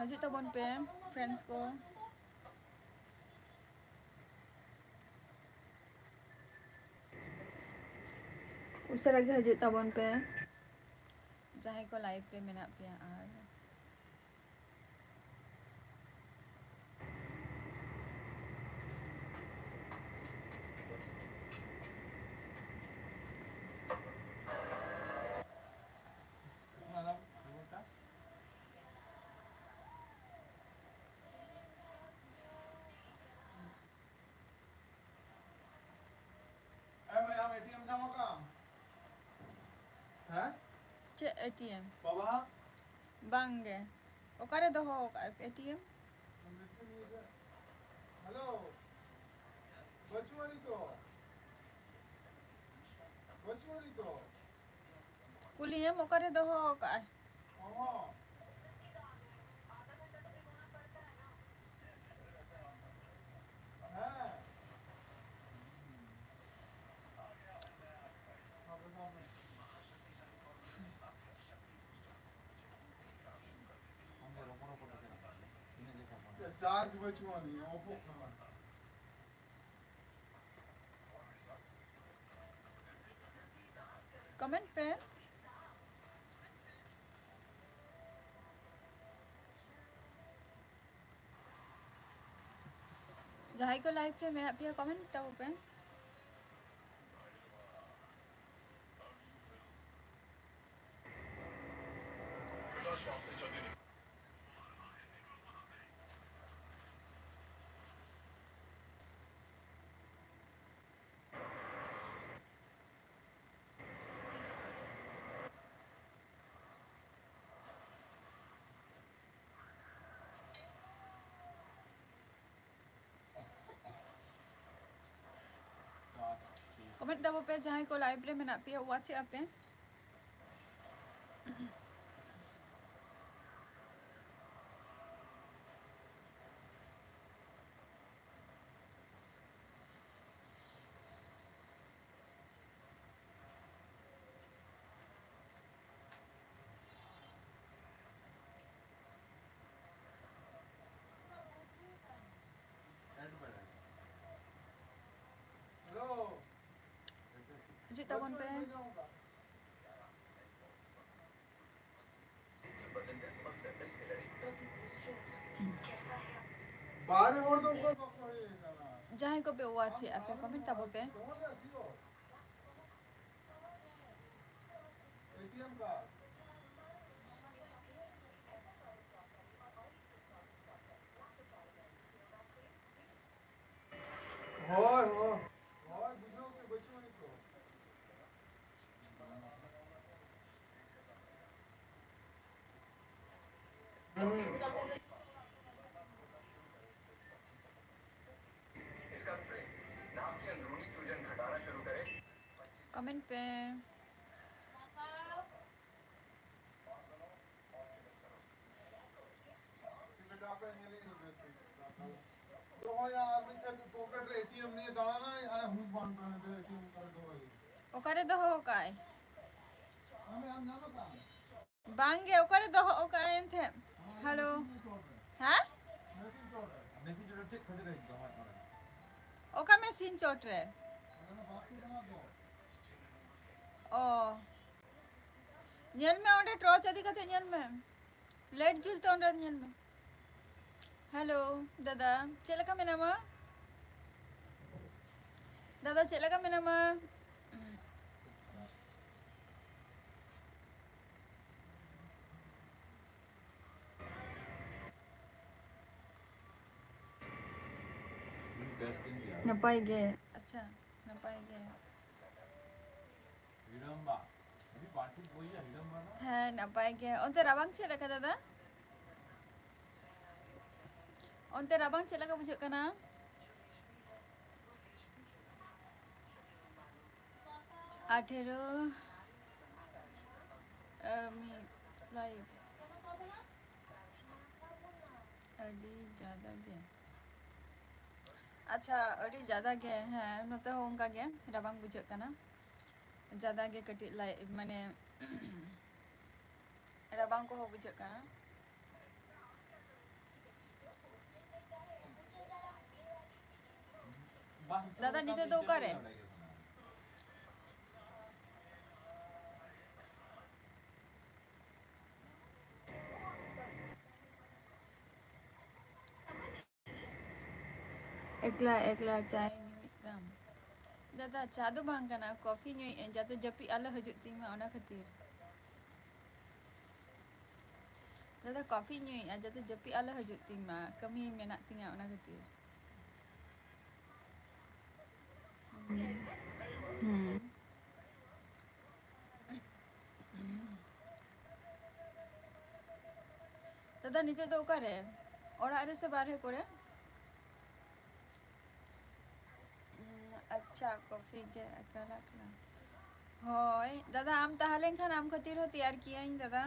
हजू तबन पे फ्रेंड्स को उसे लगे हजू तबन पे जहाँ को लाइव पे मेना पे आर चे एटीएम बाबा बांगे ओकारे दोहो एटीएम हेलो बचवानी तो कुलियम ओकारे दोहो का चार्ज बचवानी ओप्पो का कमेंट पे जहाँ को लाइव पे मेरा पे कमेंट तब पे कमेंट दबो पे जहाँ को लाइव रे मेना पे व्हाट्सएप पे जी तबन पे जहाँ को पे व्हाट्सएप पे कमेंट तब पे कमेंट पे ओकारे दो हो काय बांगे ओकारे दो हो काय थे हेलो हाँ ओका में सीन चोट रे ओ nyel me onde torch adi kate nyel me light julte onde nyel me hello dada chelaka menama dada chelaka menama Napai ge. Acha, napai ge. হ্যাঁ নাপাই গে অন্তে রাবাং ᱪᱮᱫ ᱞᱮᱠᱟ দাদা অন্তে রাবাং ᱪᱮᱫ ᱞᱮᱠᱟ ᱵᱩᱡᱷᱟᱹᱜ ᱠᱟᱱᱟ 18 ᱢᱤᱫ ᱞᱟᱭᱤভ ᱟᱹᱰᱤ ᱡᱟᱫᱟ ᱜᱮ ᱟᱪᱪᱷᱟ ᱟᱹᱰᱤ ᱡᱟᱫᱟ ᱜᱮ ᱦᱮᱸ ᱱᱚᱛᱮ ᱦᱚᱸ ᱚᱱᱠᱟ ᱜᱮ ᱨᱟᱵᱟᱝ ᱵᱩᱡᱷᱟᱹᱜ ᱠᱟᱱᱟ ᱡᱟᱫᱟ ᱜᱮ ᱠᱟᱹᱴᱤᱡ ᱢᱟᱱᱮ ᱨᱟᱵᱟᱝ ᱠᱚᱦᱚᱸ ᱵᱩᱡᱷᱟᱹᱜ ᱠᱟᱱᱟ দাদা নিতে তো করে একলা একলা চাই নিতাম দাদা চা ᱫᱚ ᱵᱟᱝ ᱠᱟᱱᱟ ᱠᱚᱯᱷᱤ ᱧᱩᱭᱮᱜ ᱡᱟᱛᱮ ᱡᱟᱹᱯᱤᱫ ᱟᱞᱚ ᱦᱤᱡᱩᱜ ᱛᱤᱧ ᱢᱟ ᱚᱱᱟ ᱠᱷᱟᱹᱛᱤᱨ দাদা কফি ᱧᱩᱭᱮᱜ ᱡᱟᱛᱮ ᱡᱟᱹᱯᱤᱫ ᱟᱞᱚ ᱦᱤᱡᱩᱜ ᱛᱤᱧ ᱢᱟ ᱠᱟᱹᱢᱤ ᱢᱮᱱᱟᱜ ᱛᱤᱧᱟ ᱚᱱᱟ ᱠᱷᱟᱹᱛᱤᱨ দাদা নিতে ᱫᱚ ᱚᱠᱟᱨᱮ ᱚᱲᱟᱜ ᱨᱮ ᱥᱮ ᱵᱟᱨᱦᱮ ᱠᱚᱨᱮ ᱟᱪᱪᱷᱟ ᱠᱚᱯᱷᱤ ᱜᱮ ᱮᱠᱞᱟ ᱮᱠᱞᱟ ᱦᱳᱭ দাদা ᱟᱢ ᱛᱟᱦᱮᱸ ᱞᱮᱱᱠᱷᱟᱱ ᱟᱢ ᱠᱷᱟᱹᱛᱤᱨ ᱦᱚᱸ ᱛᱮᱭᱟᱨ ᱠᱤᱭᱟᱹᱧ দাদᱟ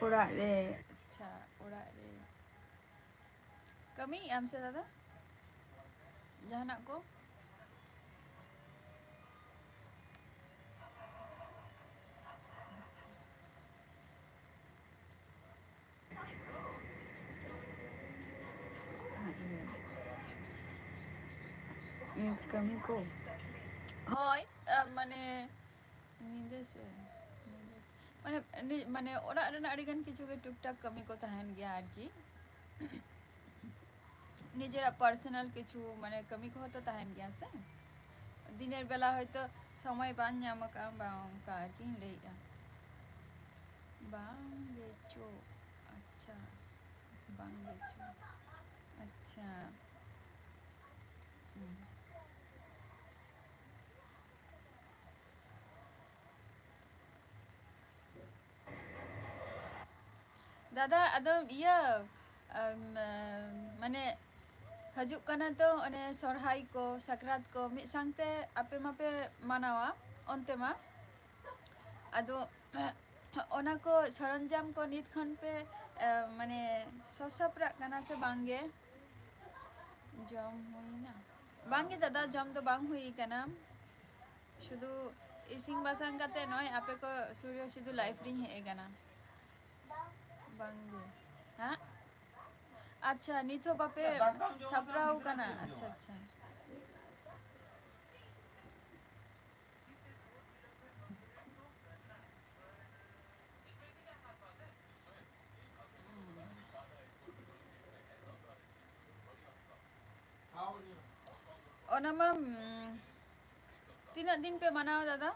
ᱚᱲᱟᱜ ᱨᱮ ᱟᱪᱪᱷᱟ ᱚᱲᱟᱜ ᱨᱮ ᱠᱟᱹᱢᱤᱭᱮᱜ ᱟᱢ ᱥᱮ দাদা ᱡᱟᱦᱟᱱᱟᱜ ᱠᱚ ᱠᱟᱹᱢᱤ ᱠᱚ ᱦᱳᱭ ᱢᱟᱱᱮ ᱧᱤᱫᱟᱹ ᱥᱮ ᱢᱟᱱᱮ ᱚᱲᱟᱜ ᱨᱮᱱᱟᱜ ᱟᱹᱰᱤᱜᱟᱱ ᱠᱤᱪᱷᱩ ᱜᱮ ᱴᱩᱠ ᱴᱟᱠ ᱠᱟᱹᱢᱤ ᱠᱚ ᱛᱟᱦᱮᱱ ᱜᱮᱭᱟ ᱟᱨᱠᱤ নিজেরা পার্সোনাল কিছু মানে কামি কো তো তাহেন গিয়া সে দিনের বেলা হয়তো সময় বান ᱧᱟᱢ কা বা অনকা আর কি লেইয়া বাং গেচো আচ্ছা বাং গেচো আচ্ছা দাদা আদম ইয়া মানে ᱦᱟᱡᱩᱜ ᱠᱟᱱᱟ ᱛᱚ ᱚᱱᱮ ᱥᱚᱨᱦᱟᱭ ᱠᱚ ᱥᱟᱠᱨᱟᱛ ᱠᱚ ᱢᱤᱫ ᱥᱟᱝᱛᱮ ᱟᱯᱮ ᱢᱟᱯᱮ ᱢᱟᱱᱟᱣᱟ ᱚᱱᱛᱮ ᱢᱟ ᱟᱫᱚ ᱚᱱᱟ ᱠᱚ ᱥᱚᱨᱚᱧᱡᱟᱢ ᱠᱚ ᱱᱤᱛ ᱠᱷᱚᱱ ᱯᱮ ᱢᱟᱱᱮ ᱥᱚᱥᱟᱯᱲᱟᱜ ᱠᱟᱱᱟ ᱥᱮ ᱵᱟᱝᱜᱮ ᱡᱚᱢ ᱦᱩᱭᱱᱟ ᱵᱟᱝᱜᱮ ᱫᱟᱫᱟ ᱡᱚᱢ ᱫᱚ ᱵᱟᱝ ᱦᱩᱭ ᱠᱟᱱᱟ শুধু ইসিং বাসাং কাতে নয় আপে কো শুধু শুধু লাইফ রিং হে গানা বাংগে হ্যাঁ আচ্ছা নিতো বাপে সাপরাও কানা আচ্ছা আচ্ছা ওনামা তিনাক দিন পে মানাও দাদা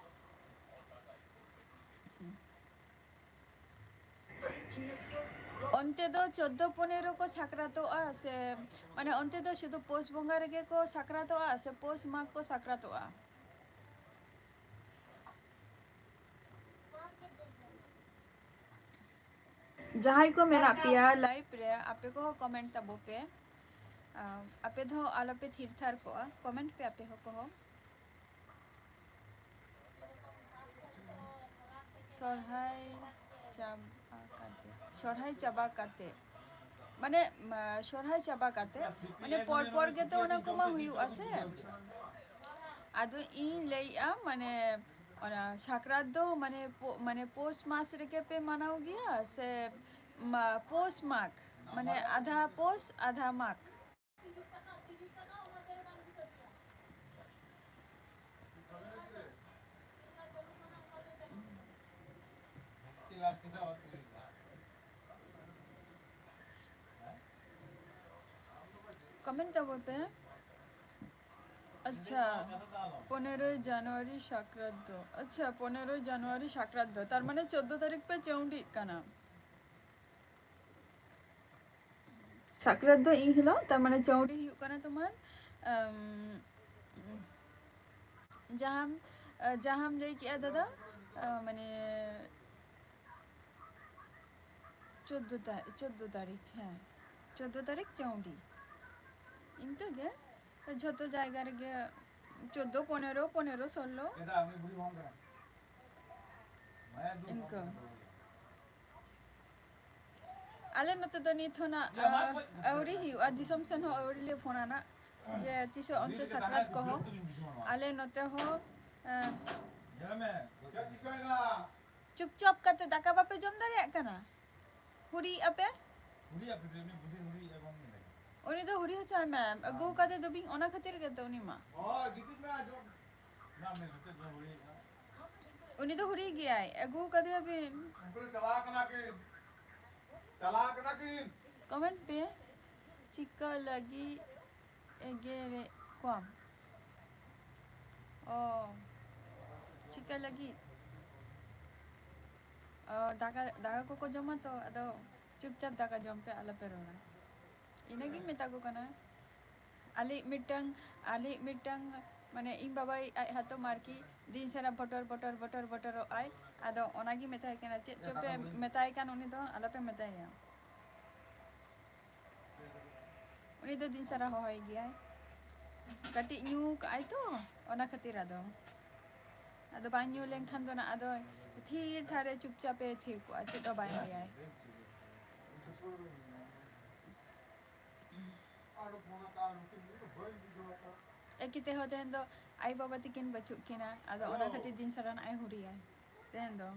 অন্তে দো 14-15 को সাকরাতোয়া সে মানে অন্তে দো শুধু পোষ বঙ্গা রেগে কো সাকরাতোয়া সে পোষ মাগ কো সাকরাতোয়া जहां को मेरा पिया लाइव रे आपे को कमेंट तबो पे आपे दो आलो पे थिर थार को कमेंट पे आपे हो को সরহাই সরহাই চাবা কাতে মানে সরহাই চাবা কাতে মানে পর পর গে তো ওনা কোমা হুয়ু আছে আদো ই লেইয়া মানে ওনা সাকরাত দো মানে পোষ মাস রেগে পে মানাও গিয়া সে পোষ মাগ মানে আধা পোষ আধা মাগ कमेंट तब पे अच्छा 15 জানুয়ারি সাকরাদ্দ আচ্ছা 15 জানুয়ারি সাকরাদ্দ তার মানে 14 তারিখ পে চৌন্ডি কানা সাকরাদ্দ ই হলো তার মানে চৌন্ডি হুᱭᱩᱜ কানা তোমার জাহাম জাহাম লই কিয়া দাদা মানে 14 তারিখ হ্যাঁ 14 তারিখ চৌন্ডি ইনকা গে যত জায়গা রে 14 15 15 16 এটা আমি বুড়ি ভাঙ করা इनका आले नते तो नहीं थोना औरी ही दिसम सन हो औरी ले फोना ना जे तिसो अंत सकरात को हो आले नते हो चुपचाप करते दाका बापे जम दारे कना हुरी अपे ने हुरी एवं उनी तो हुरी अच्छा मैम अगो काते दबिंग ओना खातिर के तो उनी मा गितित में जो ना मैं होते जो हुरी उन्हीं तो हुरी गया है अगू कदे अभी चला कना की कमेंट पे चिका लगी एगेरे क्वाम ओ चिका लगी दागा दागा को जमा तो अदो चुपचाप दागा जम पे आला पेरोना इनगी मेता को कना आली मिटंग माने इन बाबाई हातो मारकी दिन सारा बटर बटर बटर बटर आय आदो ओनागी मेताय केना चे चोपे मेताय कान उनी दो आलापे मेताय उनी दो दिन सारा होय गया कटी न्यू आय तो ओना खातिर आदो बाय न्यू लेन खान दो ना आदो थीर थारे चुपचापे थीर को आचे तो बाय गया एकते होते हैं तो आई बाबा तिकिन बचु किना आदो ओना खातिर दिन सारा ना आई हुरी है तेन दो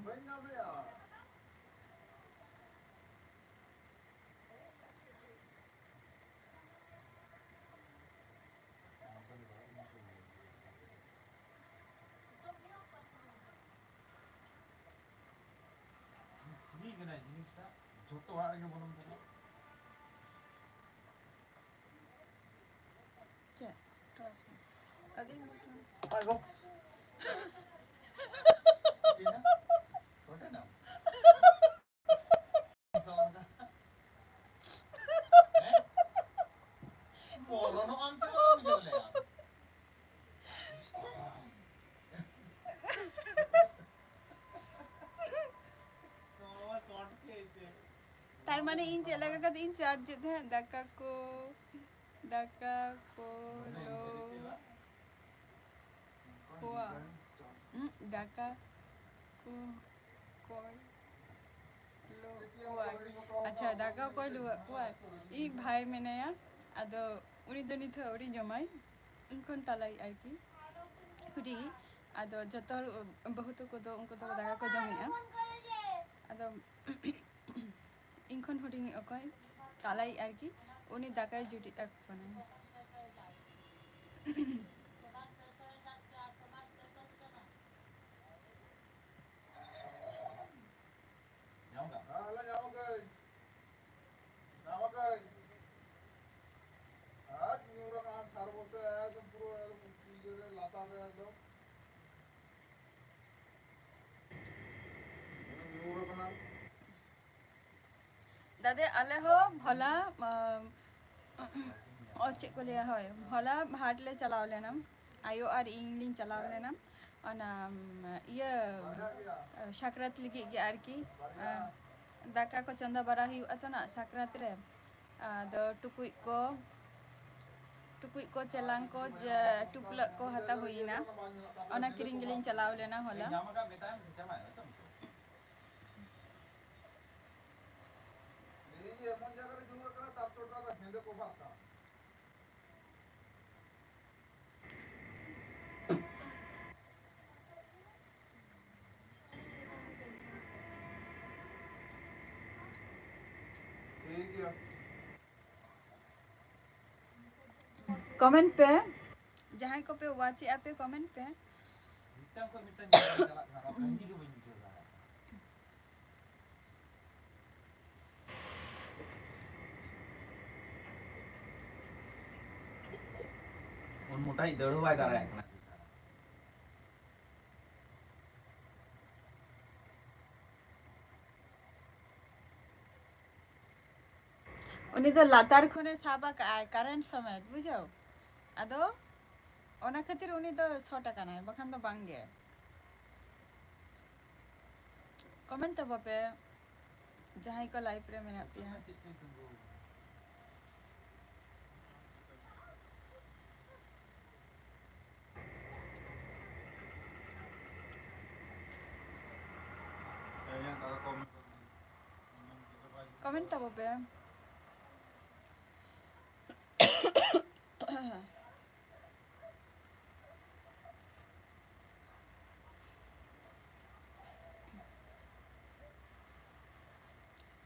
ठीक है ना जिनिसटा যত আগে বলুন তো কে ট্রাস আদি আই গো কিনা ছোটে না সালামটা হ্যাঁ বলো না আনসার বলে तार माने इन चलेगा का इन चार्ज थे डाका को लो कोआ डाका को लो कोआ अच्छा डाका को लो कोआ एक भाई मैंने या आदो उनी दनी थे उरी जमाई उनकों तालाई आरकी उरी आदो जतर बहुत को दो उनको तो डाका को जमिया आदो इनखन हुडिंग अकय तालाई आरकी उनी दाकाय जुटी तक बना दादे आले हो भला और चेक को लिया है भला भाट ले चलाओ लेना आयो और इंग्लिश चलाओ लेना और ये सकरात लिखी गया आर की दाका को चंदा बड़ा ही अतो ना सकरात रे दो टुकुई को चलांग को टुपलक को हता हुई ना और किरिंग गिलिंग चलाओ लेना होला कमेंट पे जहाँ को पे वाची आप पे कमेंट पे उन मोटा ही दौड़ वाई दारा है उन्हीं तो लातार खोने साबा का करंट समय बुझो अदो ओना खातिर उन्हीं तो 100 টাকা ना बखान तो बांगे कमेंट तब पे जहाँ को लाइव रे में आती है कमेंट तब पे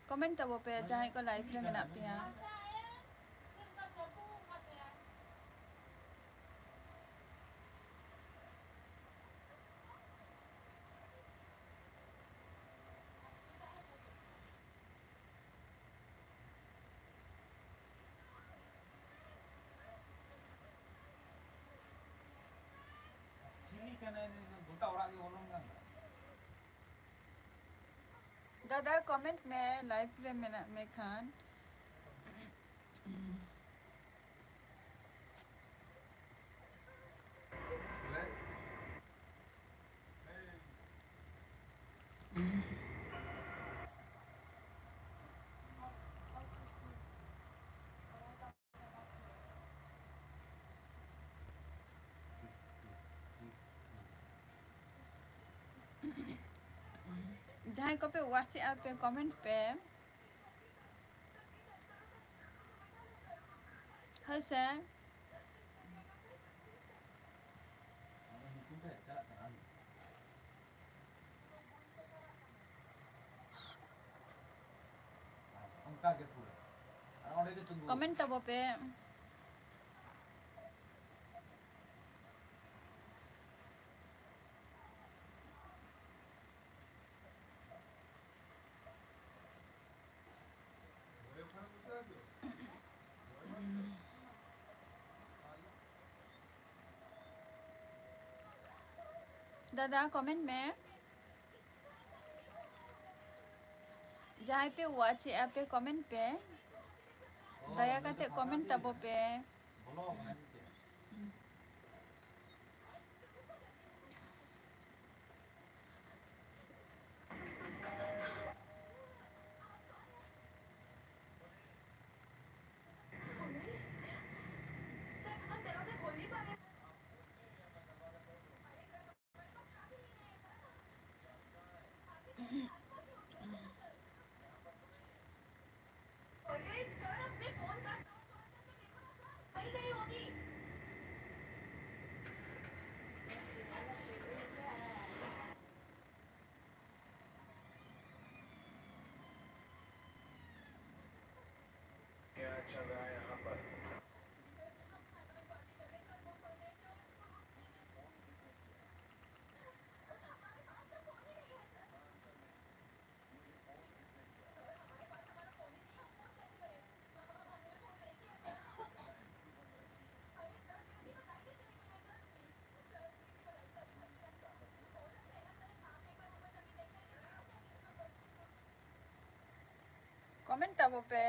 कमेंट तब पे जहाँ को लाइव रे में आती है दादा कमेंट में लाइव रे में खान जहाँ को पे व्हाट्सएप पे कमेंट पे है से कमेंट तब पे दादा कमेंट में जहाँ पे व्हाट्सएप पे कमेंट पे दया करते कमेंट तब पे कमेंट तब पे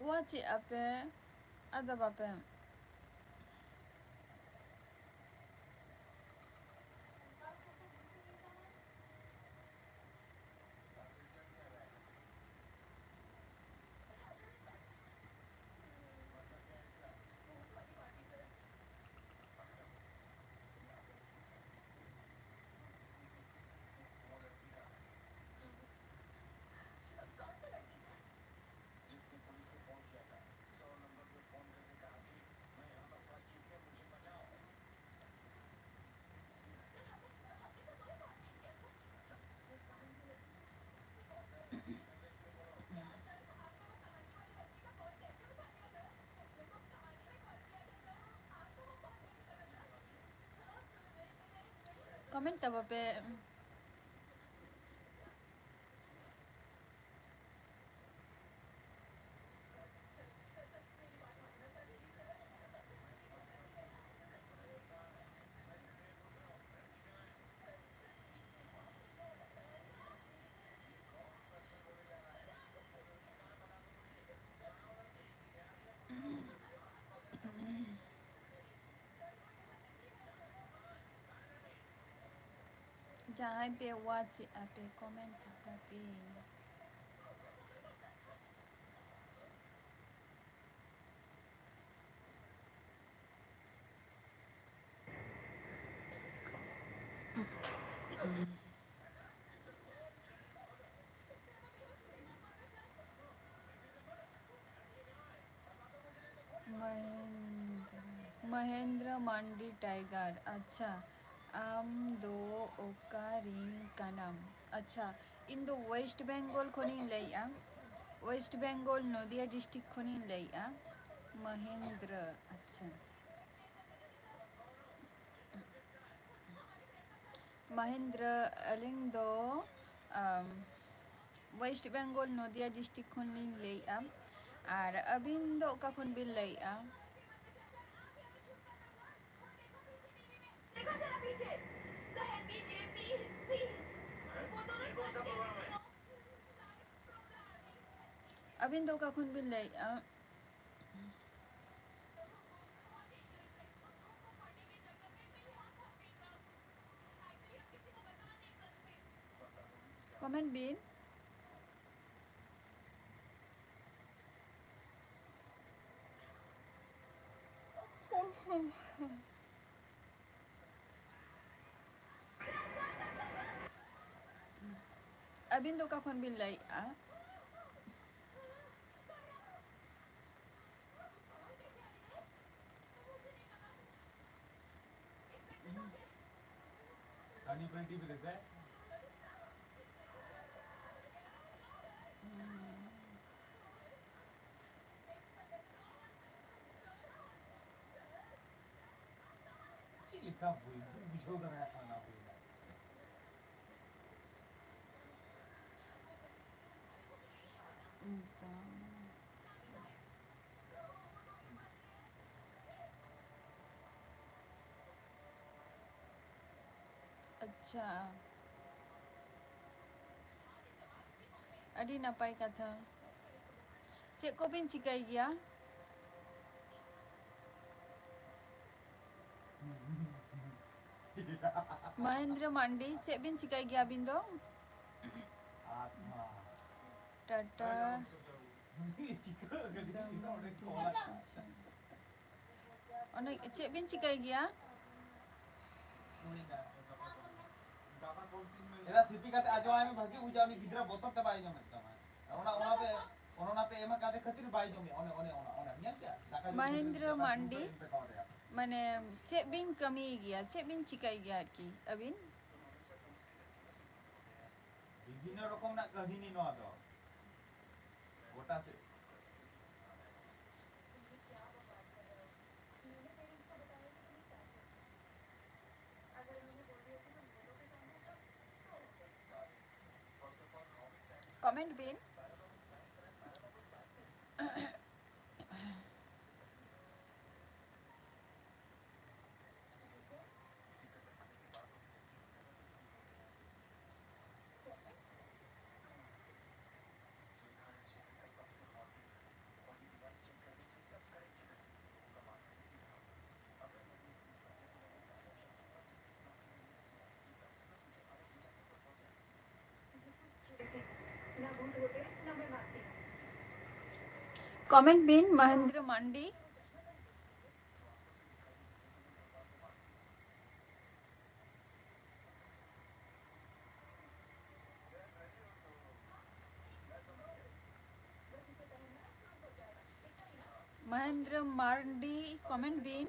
व्हाट्सएप पे अदब पे कमेंट तब पे Jangan pe watch ape comment tapi. Mahendra Mandi tiger अच्छा आम दो ओकारिन कानाम अच्छा इन दो वेस्ट बेंगल खनिन लैया वेस्ट बेंगल नदिया डिस्ट्रिक्ट खनिन लैया महेंद्र अच्छा महेंद्र अलिंग दो वेस्ट बेंगल नदिया डिस्ट्रिक्ट खनिन लैया और अबिन दो का खन बिन लैया अबिन दो का खन बिन लैया comment bin अबिन दो का खन बिन लैया Kani pernah TV lihat? Cili kabu itu bijau kan ya kan aku. अच्छा अड़ी नपाय कथा चेक को बिन चिकाई गया महेंद्र मांडी चेक बिन चिकाई गया बिन दो Atma. Tata Cika gadi kita orang kolak. अनेक चेक बिन चिकाई गया एरा सीपी काते आजवाय में भागी उजानी गिदरा बोतल ते बाय जमे तमा ओना पे एमा काते खातिर बाय जमे ओने न्यान क्या महेंद्र मांडी माने चेक बिन कमी गया चेक बिन चिकाई गया की अबिन বিভিন্ন রকম না কাহিনী নয় তো গোটা সে comment bin comment bin Mahendra Mandi Mahendra Mandi comment bin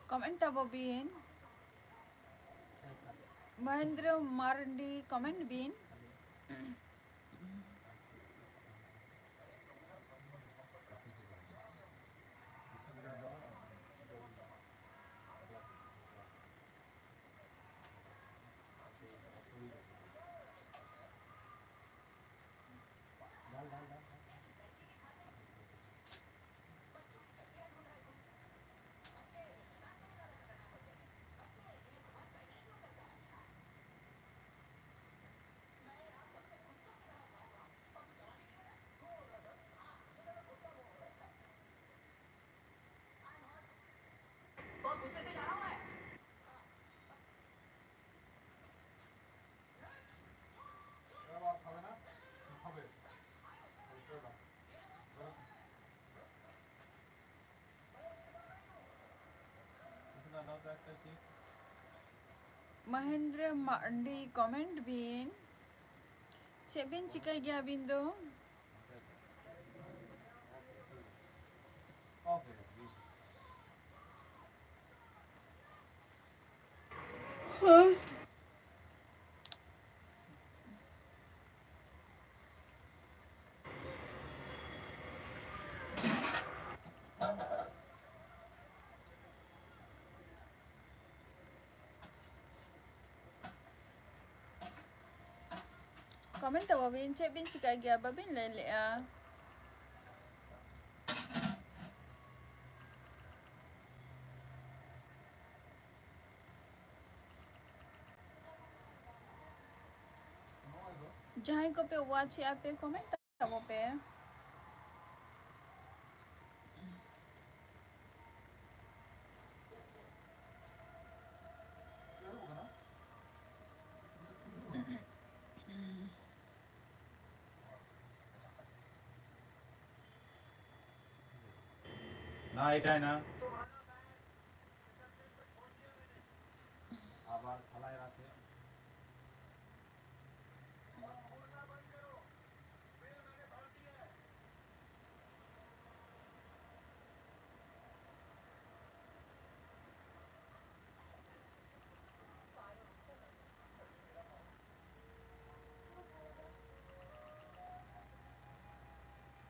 comment tabo bin Mahendra Mandi comment bin ठीक Mahendra Mardi comment bin. Cik bin cikai gaya bin do. Okay जी Comment tahu bin cik bin cikai gaya babin lele ah. Jangan ko pe watch ape comment tahu pe. না এটাই না আবার থালায় রাখে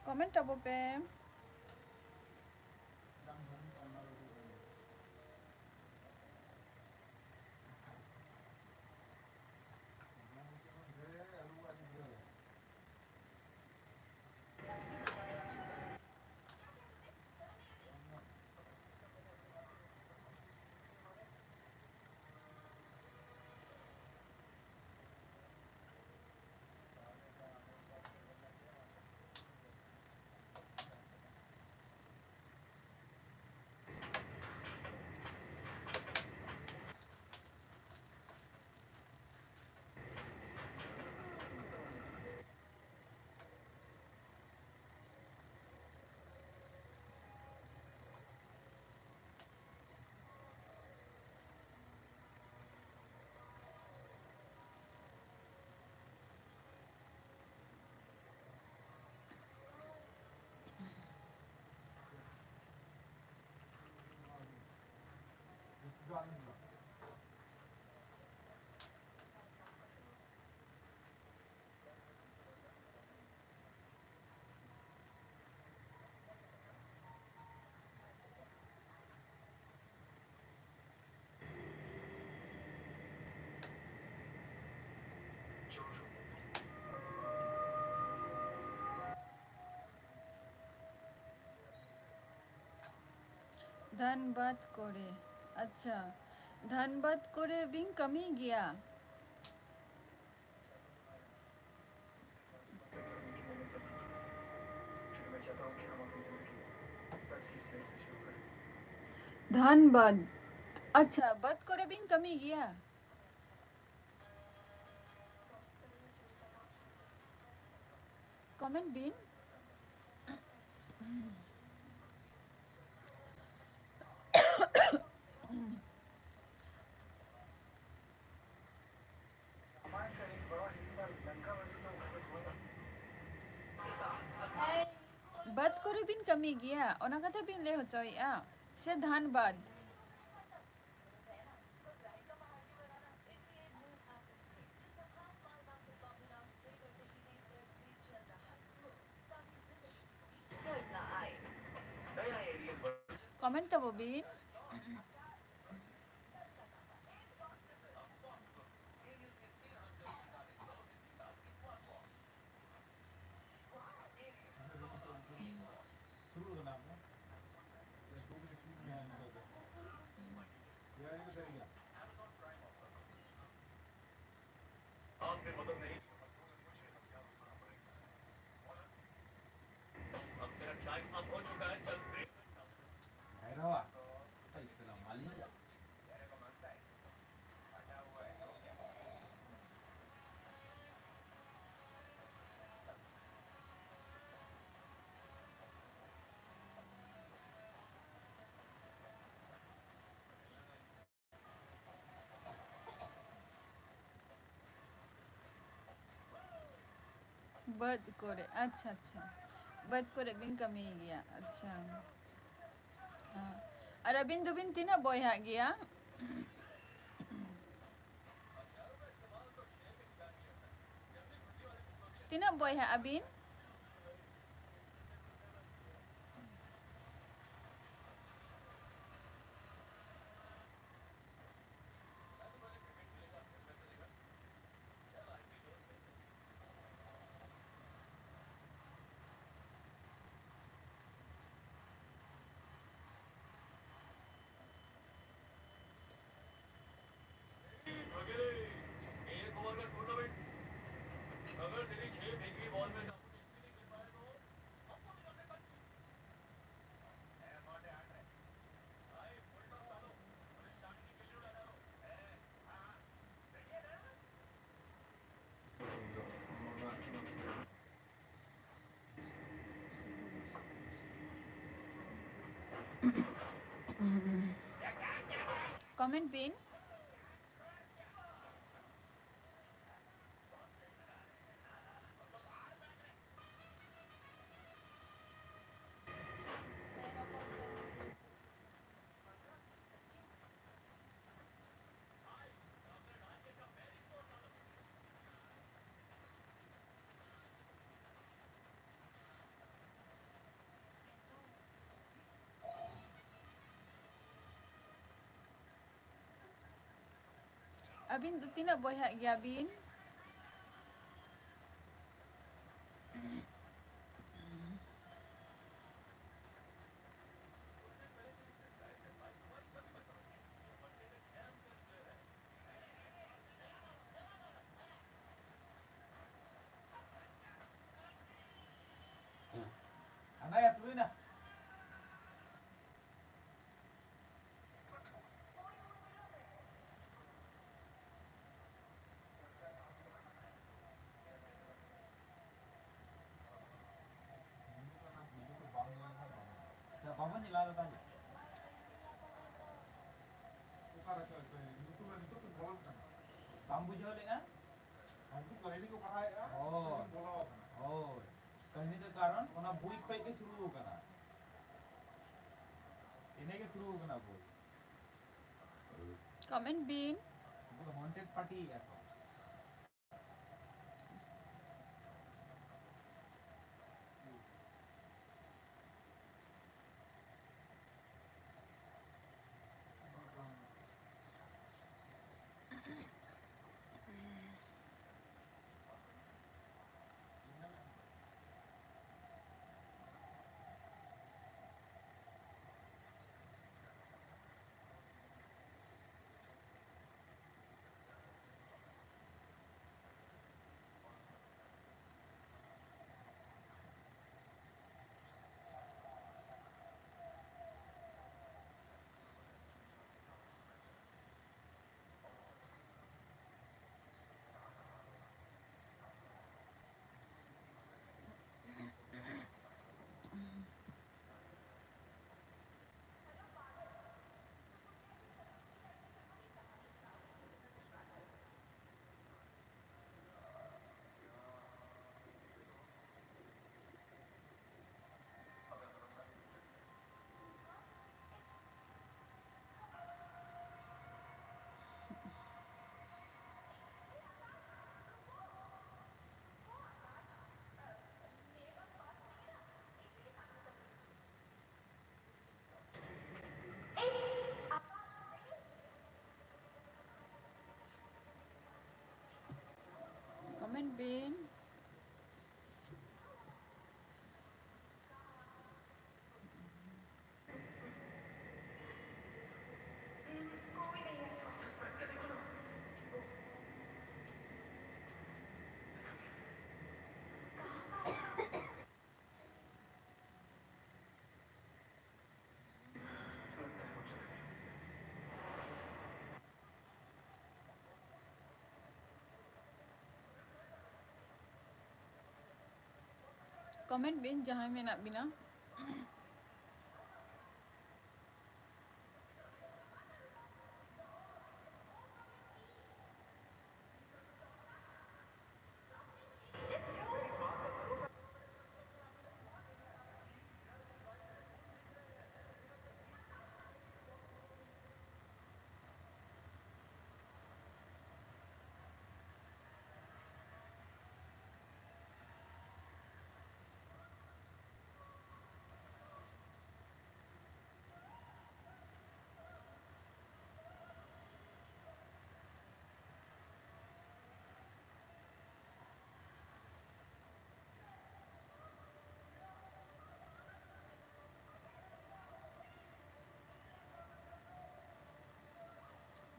Comment tahu pe. Dhanbad करे अच्छा धनबाद करे बिन कमी गया धनबाद अच्छा बद करे बिन कमी गया कमेंट बिन बद करे बिन कमी गया ओना कथा बिन ले होचोया से धनबाद कमेंट तब बिन शुरू करना आपने 2 मिनट में आने दो ये आएगा करेगा भैरवा इस्लाम मालिक Bad kore. Acha acha. Bad kore bin kami gaya. Acha. Ar abin do bin tina boyha gaya. Tina boyha abin? Comment bin? Abin do tina boyha gaya bin? Anak ya sebelumnya. Ya, Bapak nyelala tanya. Ukara ka itu kan itu kan bola kan. Bambu jolek kan? Aku kali ini ko pakai ya. Oh. Bola. Oh. Kahini do karon ona bui khoi ke shuru kana. Ine ke shuru kana bui. Comment bin? Bukan haunted party এখন. Comment bin? Comment bin jahai me nak bina.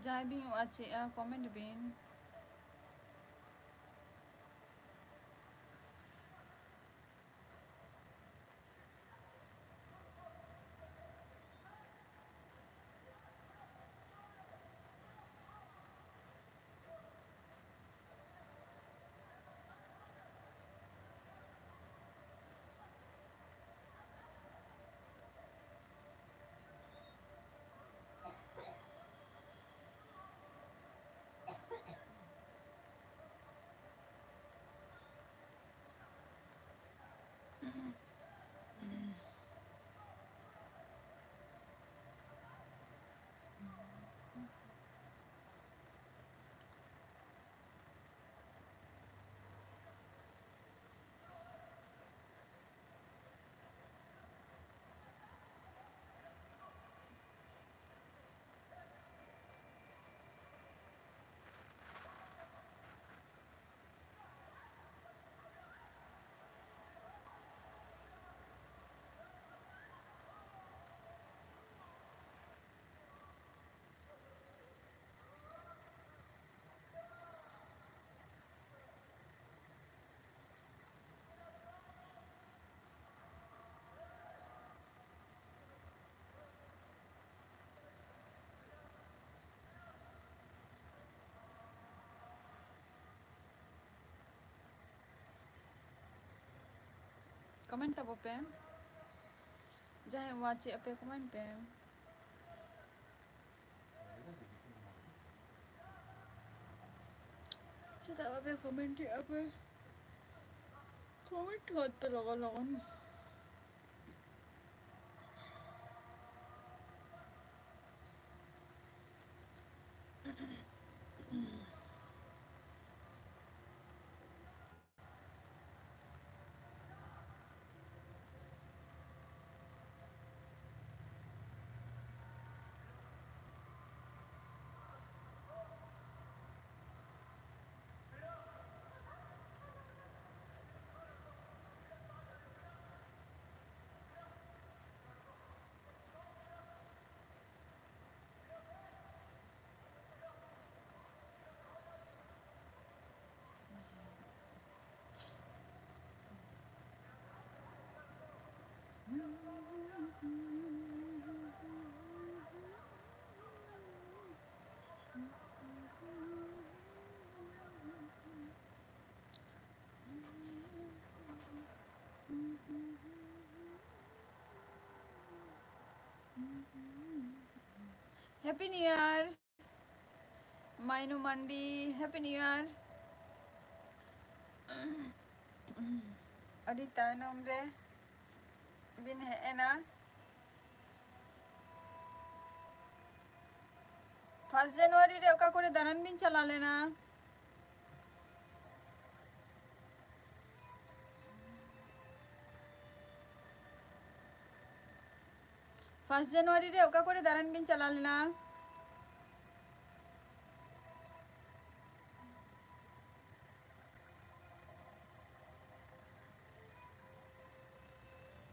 Jai bin wache comment bin. Comment apa pe? Jai wache apa comment pe? Cetak apa comment dia apa? Comment hot pe lawan. Happy New Year. Mainu Mandi. Happy New Year. Adi tainom re bin ena 1 January re oka kore daran bin chala lena 1 January re oka kore daran bin chala lena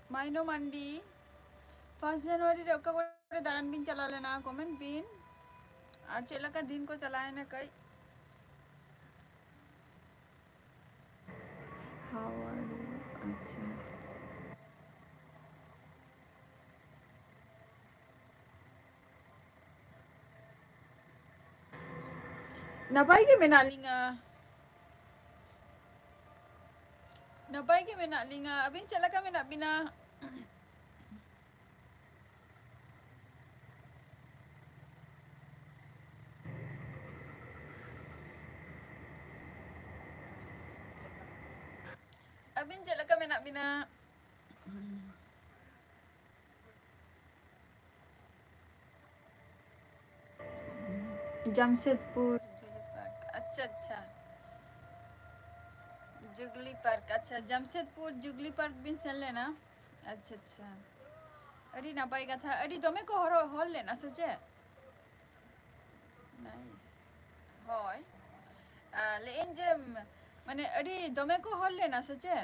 1 January re oka kore daran bin chala lena comment bin আর चला का दिन को चलाए ना कई How are you? अच्छा Napay ke menalinga abin chala ka menabina abin chala ka menabina Jamshedpur jubilee park अच्छा jubilee park अच्छा जमशेदपुर जुगली पार्क बिन सेन लेना अच्छा अड़ी नापाई कथा अड़ी दमे को हॉल लेना सचे नाइस होय लेकिन जे माने अड़ी दमे को हॉल लेना सचे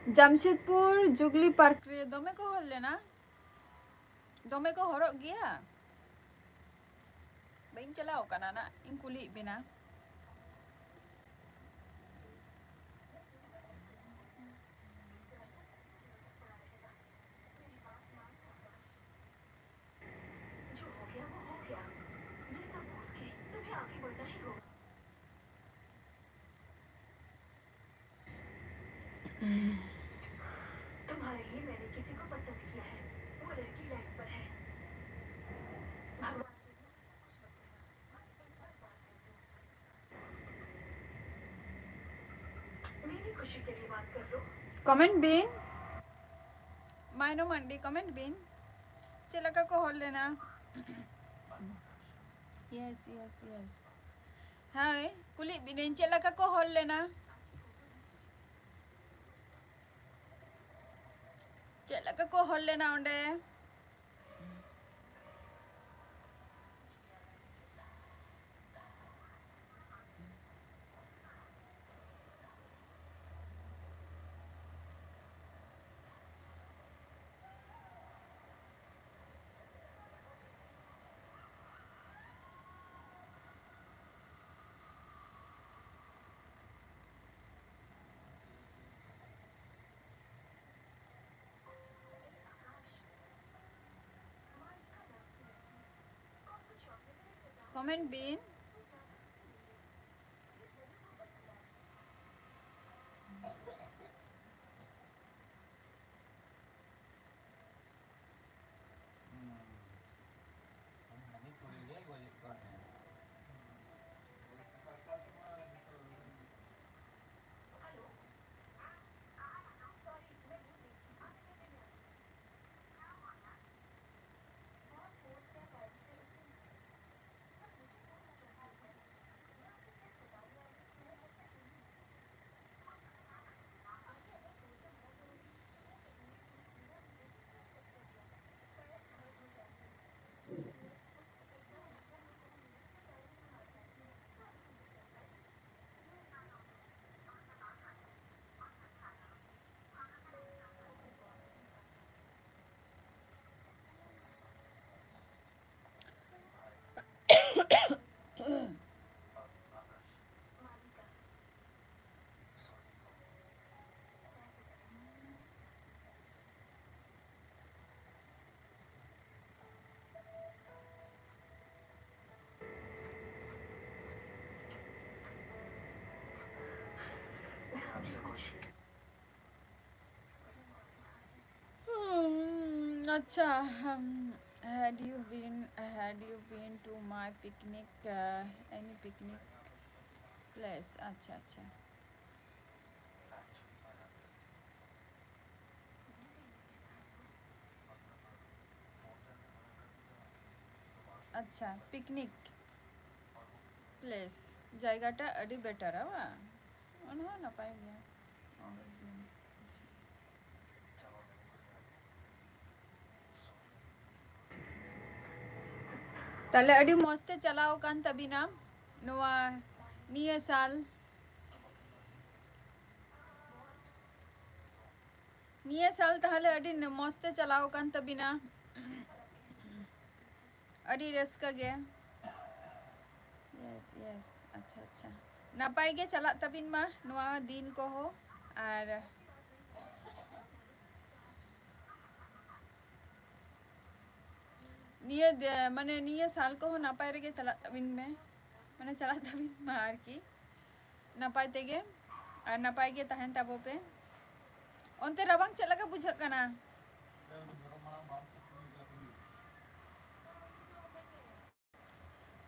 Jamshedpur Jugli Park re dome ko hol lena. Dome ko horok gaya. Bain chalaw kana na in kuli bina. जो हो गया वो हो गया। ये सब भूल के तुम्हें आगे बढ़ना ही होगा। तुम्हारे लिए मैंने किसी को पसंद किया है। वो लड़की लाइन पर है। भगवान मेरी खुशी के लिए बात कर लो। Comment bin. Maino mandi comment bin. Celaka ko hol lena. Yes. Hai, kulit binin celaka ko hol lena. Celaka ko hol lena onde. Comment bin. Acha, had you been to my picnic, any picnic place? Acha. Acha, picnic place. জায়গাটা আডি better আবা মনে হয় না পাই গিয়া তাহলে আডি মস্তে চালাও কান তাবিনা নোয়া নিয়ে সাল তাহলে আডি মস্তে চালাও কান তাবিনা আডি রেস্কা গে yes अच्छा नापाय गे चला तबिन मा नोआ दिन को हो और माने निये साल को हो नापाय रे गे चला तबिन में माने चला तबिन मा आर की नापाय तेगे और नापाय गे तहन ताबो पे ओनते रबांग चला का बुझ कना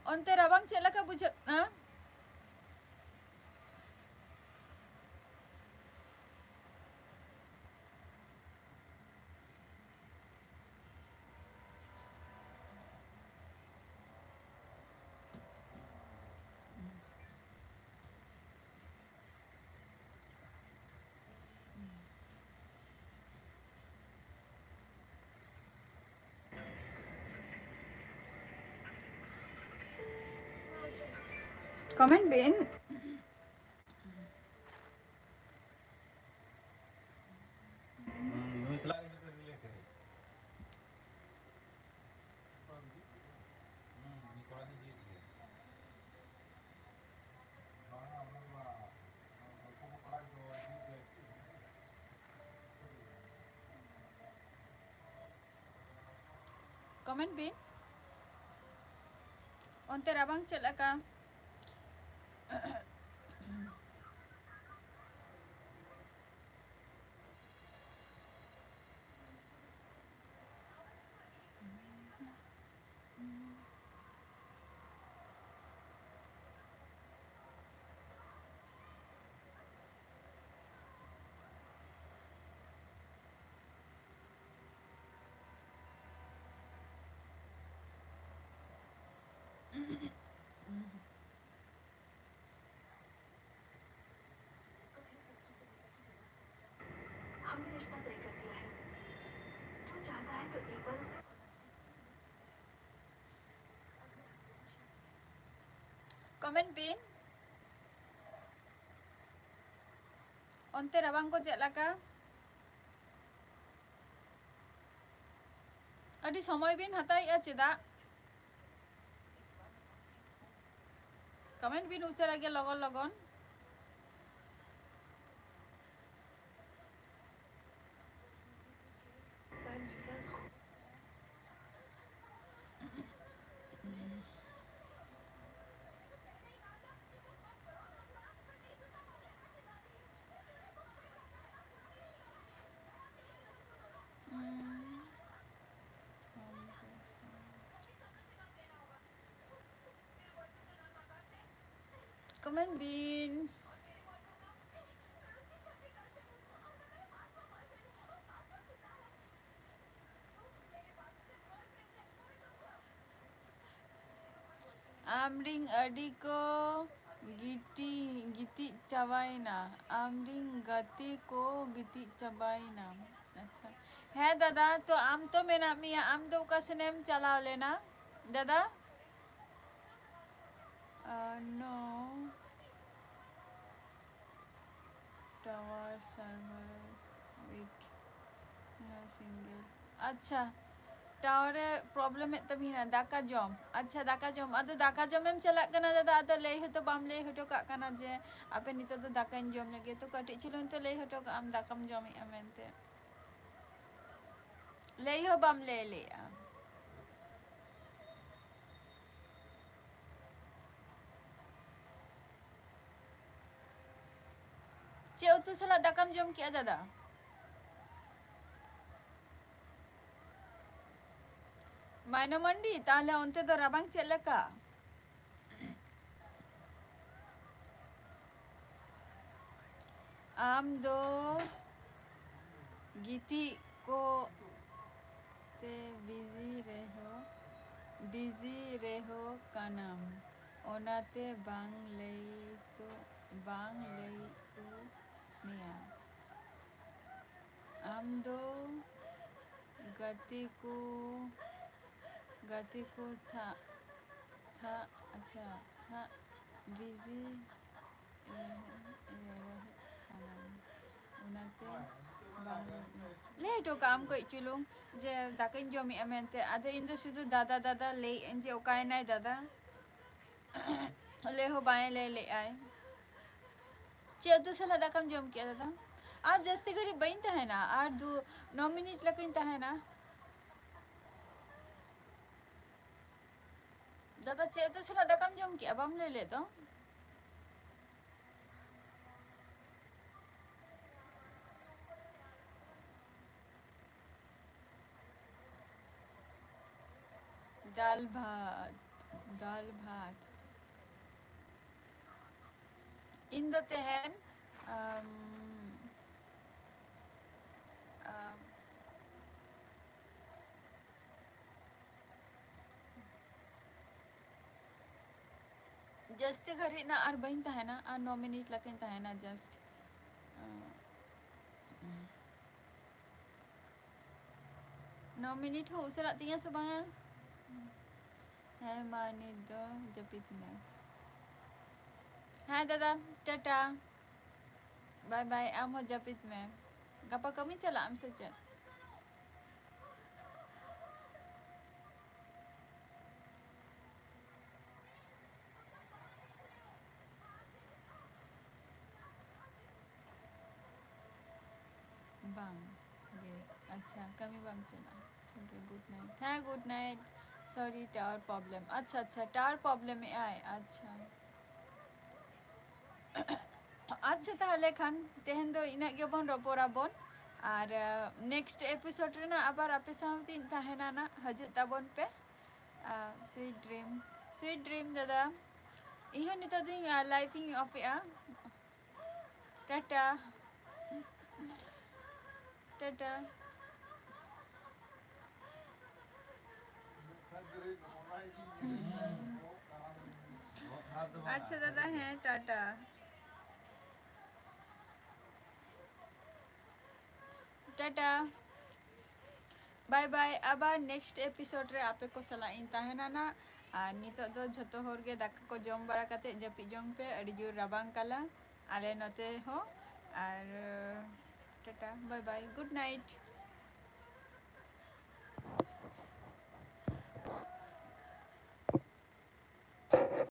ओनते रबांग चला का बुझ ना comment bin Komen bin. Onte rabang chet leka? हमने रिश्ता तय कर दिया है। तू चाहता है तो एक बार उसे Komen bin. Onte rabang ko chet leka? Adi somoy bin hatai ya cedak. Komen bin usara ge logon logon. Komen bin. Amring adi ko giti chabaina. Amring gati ko giti chabaina. अच्छा है दादा तो आम तो मेरा मिया आम तो का सिनेम चलाओ लेना दादा no tower server weak no signal अच्छा टावर प्रॉब्लम है तभी ना दाका जम अच्छा दाका जम अदो दाका जम एम चला कना दादा अदो ले हतो बाम ले हतो का कना जे आपे नितो तो दाका जम लगे तो कटि चुलुन तो ले हतो का आम दाकाम जम एमेंते ले हो बाम ले ले चे उतु सला दाकाम जम किया दादा मायना मंडी ताले onte do rabang chet leka आम दो गीति को ते बिजी रहो कानाम ओनाते बांग लई तो मिया आम दो गति को था अच्छा था बिजी ओनाते बांग ले तो काम को चुलुंग जे दाकिन जमी एमेंते आदो इन दो शुद्ध दादा ले जे ओकाय नाय दादा ले हो बाय ले आए चे तो सला दाकम जम किया दादा आज जस्ती घड़ी बइन है ना आज 9 मिनट लकिन है ना दादा चे तो सला दाकम जम किया अब हम ले तो दाल भात इन द तेहन जस्ती घड़ी ना आर बइन है ना आर 9 मिनट लकिन है ना जस्ट 9 मिनट हो उसरा तिया sebangan है माने दो जपित में hai दादा tata bye bye am ho japit में gapa kami chala am saja bang ye अच्छा कमी बम चला ठीक है गुड नाइट हाँ good night sorry tower problem अच्छा टावर प्रॉब्लम में आए अच्छा अच्छा ताहले खान तेहन दो इना गेबन रपोराबन और नेक्स्ट एपिसोड रे ना आबार आपे साउथिन ताहेना ना हजू ताबन पे स्वीट ड्रीम दादा इहो नितो दिन लाइफिंग ऑफ टाटा टाटा अच्छा दादा हैं टाटा टाटा बाय बाय आबार नेक्स्ट एपिसोड रे आपे को सला इन ताहेना ना और नितो दो झतो होर गे दाका को जम बारा काते जपि जम पे अड़ी जोर राबांग काला आले नते हो और tata bye bye good night